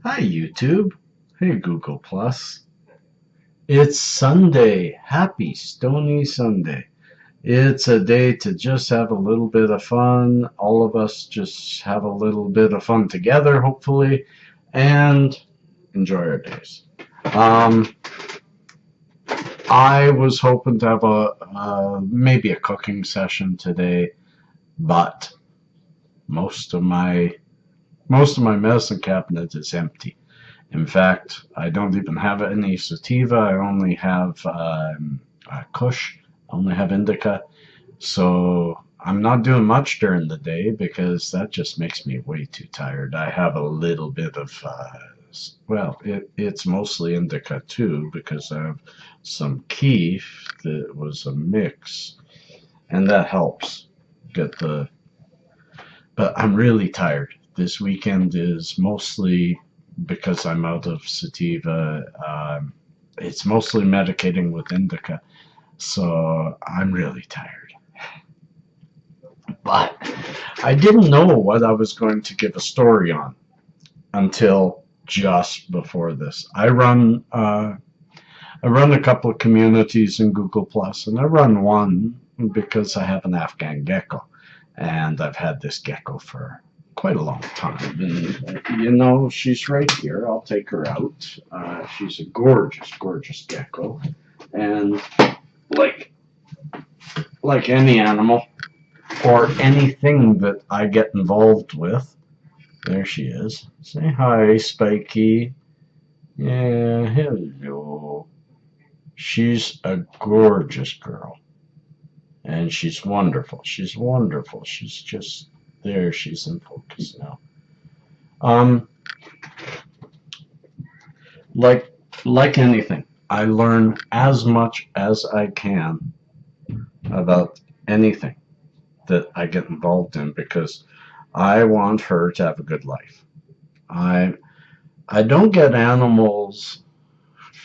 Hi YouTube. Hey Google Plus. It's Sunday. Happy Stony Sunday. It's a day to just have a little bit of fun. All of us just have a little bit of fun together, hopefully, and enjoy our days. Um, I was hoping to have maybe a cooking session today, but most of my medicine cabinet is empty. In fact, I don't even have any sativa. I only have Kush. I only have indica. So I'm not doing much during the day because that just makes me way too tired. I have a little bit of, it's mostly indica too because I have some keef that was a mix, and that helps get the. But I'm really tired. This weekend is mostly because I'm out of sativa. It's mostly medicating with indica, so I'm really tired. But I didn't know what I was going to give a story on until just before this. I run a couple of communities in Google Plus, and I run one because I have an Afghan gecko, and I've had this gecko for quite a long time. And she's right here. I'll take her out. She's a gorgeous, gorgeous gecko, and like any animal or anything that I get involved with, there she is. Say hi, Spiky. Yeah, hello. She's a gorgeous girl. And she's wonderful. She's wonderful. She's just there. She's in focus now. Um, like anything, I learn as much as I can about anything that I get involved in because I want her to have a good life. I don't get animals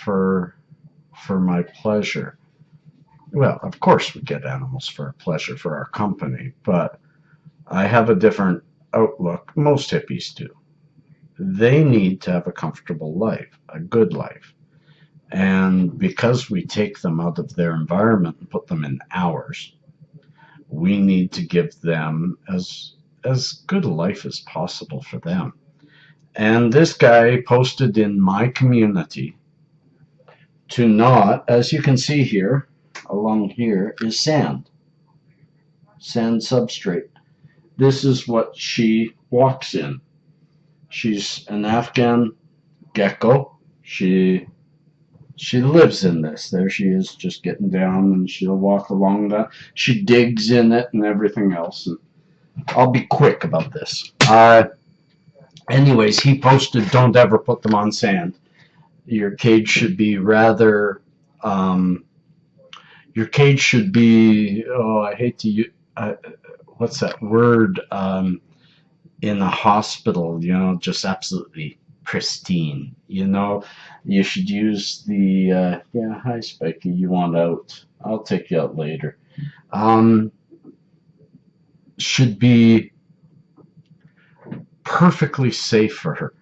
for my pleasure. Well, of course we get animals for our pleasure, for our company, but I have a different outlook. Most hippies do. They need to have a comfortable life, a good life. And because we take them out of their environment and put them in ours, we need to give them as good a life as possible for them. And this guy posted in my community to not, as you can see here, along here is sand substrate. This is what she walks in. She's an Afghan gecko. She lives in this. There she is, just getting down, and she'll walk along that. She digs in it and everything else. And I'll be quick about this. Anyways, he posted, don't ever put them on sand. Your cage should be rather, your cage should be, oh, I hate to use, what's that word, in a hospital, just absolutely pristine. You should use the, yeah, hi Spiky, you want out. I'll take you out later. Should be perfectly safe for her.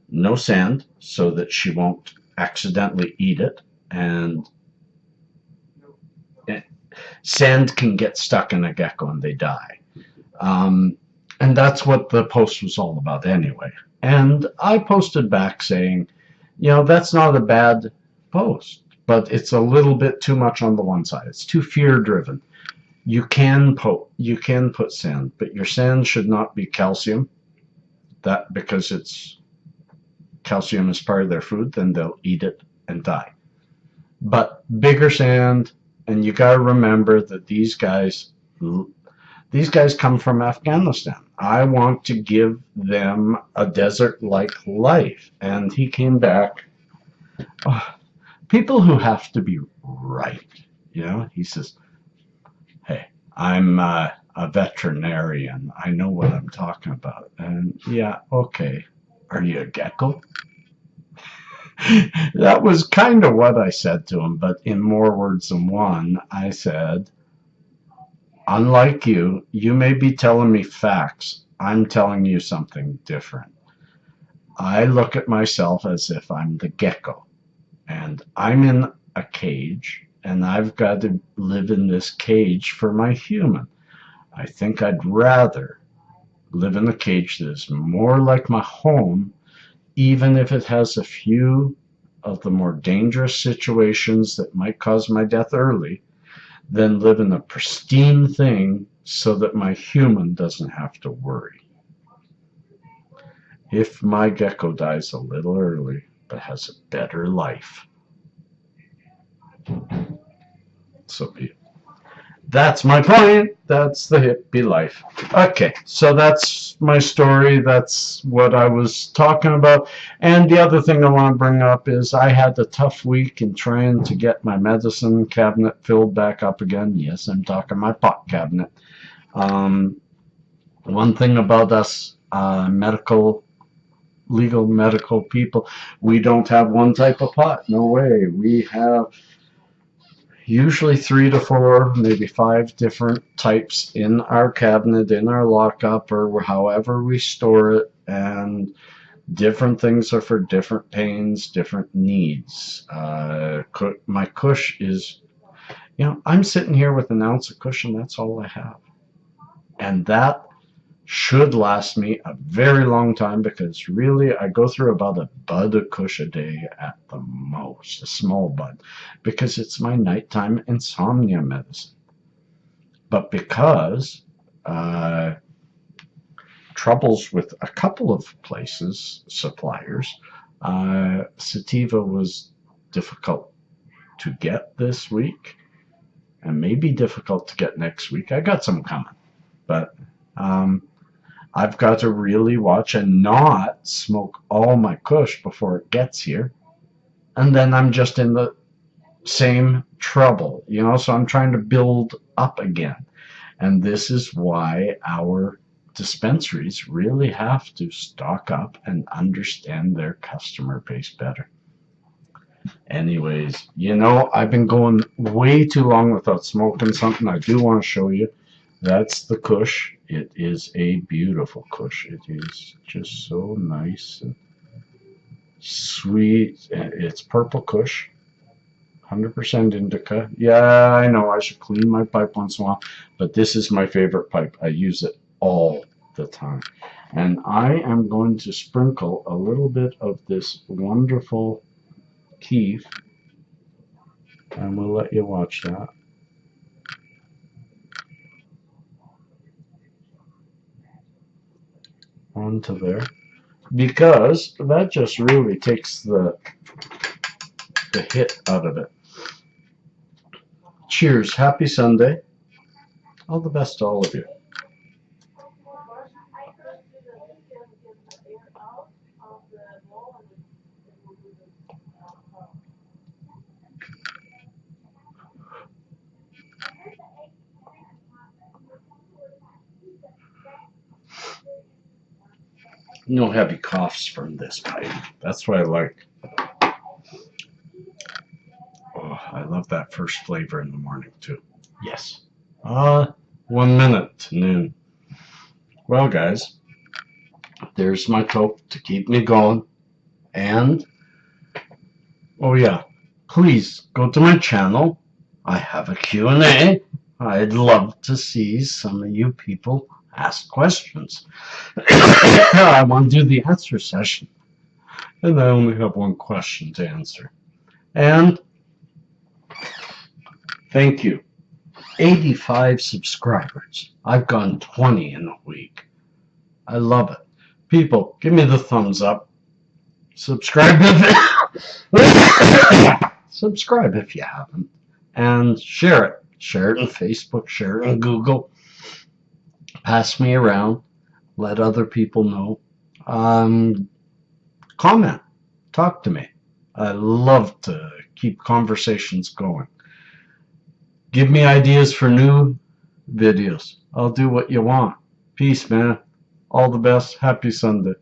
No sand, so that she won't accidentally eat it. And sand can get stuck in a gecko and they die. And that's what the post was all about anyway. And I posted back saying, that's not a bad post, but it's a little bit too much on the one side. It's too fear-driven. You can put sand, but your sand should not be calcium. That because it's calcium is part of their food, then they'll eat it and die. But bigger sand, and you gotta remember that these guys come from Afghanistan. I want to give them a desert-like life. And he came back. Oh, people who have to be right, he says, hey, I'm a veterinarian. I know what I'm talking about. And yeah, okay. Are you a gecko? That was kind of what I said to him, but in more words than one, I said, unlike you may be telling me facts. I'm telling you something different. I look at myself as if I'm the gecko, and I'm in a cage, and I've got to live in this cage for my human. I think I'd rather live in a cage that is more like my home, even if it has a few of the more dangerous situations that might cause my death early, than live in a pristine thing so that my human doesn't have to worry. If my gecko dies a little early but has a better life, so be it. That's my point. That's the hippie life. Okay, so that's my story. That's what I was talking about. And the other thing I want to bring up is I had a tough week in trying to get my medicine cabinet filled back up again. Yes, I'm talking my pot cabinet. One thing about us legal medical people, we don't have one type of pot. No way. We have usually 3 to 4, maybe 5 different types in our cabinet, in our lockup, or however we store it, and different things are for different pains, different needs. My Kush is, I'm sitting here with an ounce of Kush, and that's all I have. And that should last me a very long time, because really I go through about a bud of Kush a day at the most, a small bud, because it's my nighttime insomnia medicine. But because troubles with a couple of places, suppliers, sativa was difficult to get this week, and maybe difficult to get next week. I got some coming, but I've got to really watch and not smoke all my Kush before it gets here. And then I'm just in the same trouble, so I'm trying to build up again. And this is why our dispensaries really have to stock up and understand their customer base better. Anyways, I've been going way too long without smoking something I do want to show you. That's the Kush. It is a beautiful Kush. It is just so nice and sweet. It's purple Kush, 100% indica. Yeah, I know I should clean my pipe once in a while, but this is my favorite pipe. I use it all the time. And I am going to sprinkle a little bit of this wonderful keef, and we'll let you watch that. Onto there, because that just really takes the hit out of it. Cheers. Happy Sunday. All the best to all of you. No heavy coughs from this pipe. That's what I like. Oh, I love that first flavor in the morning too. Yes. 1 minute to noon. Well, guys, there's my toke to keep me going. And, oh yeah, please go to my channel. I have a Q&A. I'd love to see some of you people ask questions. I want to do the answer session, and I only have one question to answer. And thank you. 85 subscribers. I've gone 20 in a week. I love it. People, give me the thumbs up. Subscribe subscribe if you haven't. And share it. Share it on Facebook. Share it on Google. Pass me around. Let other people know. Comment. Talk to me. I love to keep conversations going. Give me ideas for new videos. I'll do what you want. Peace, man. All the best. Happy Sunday.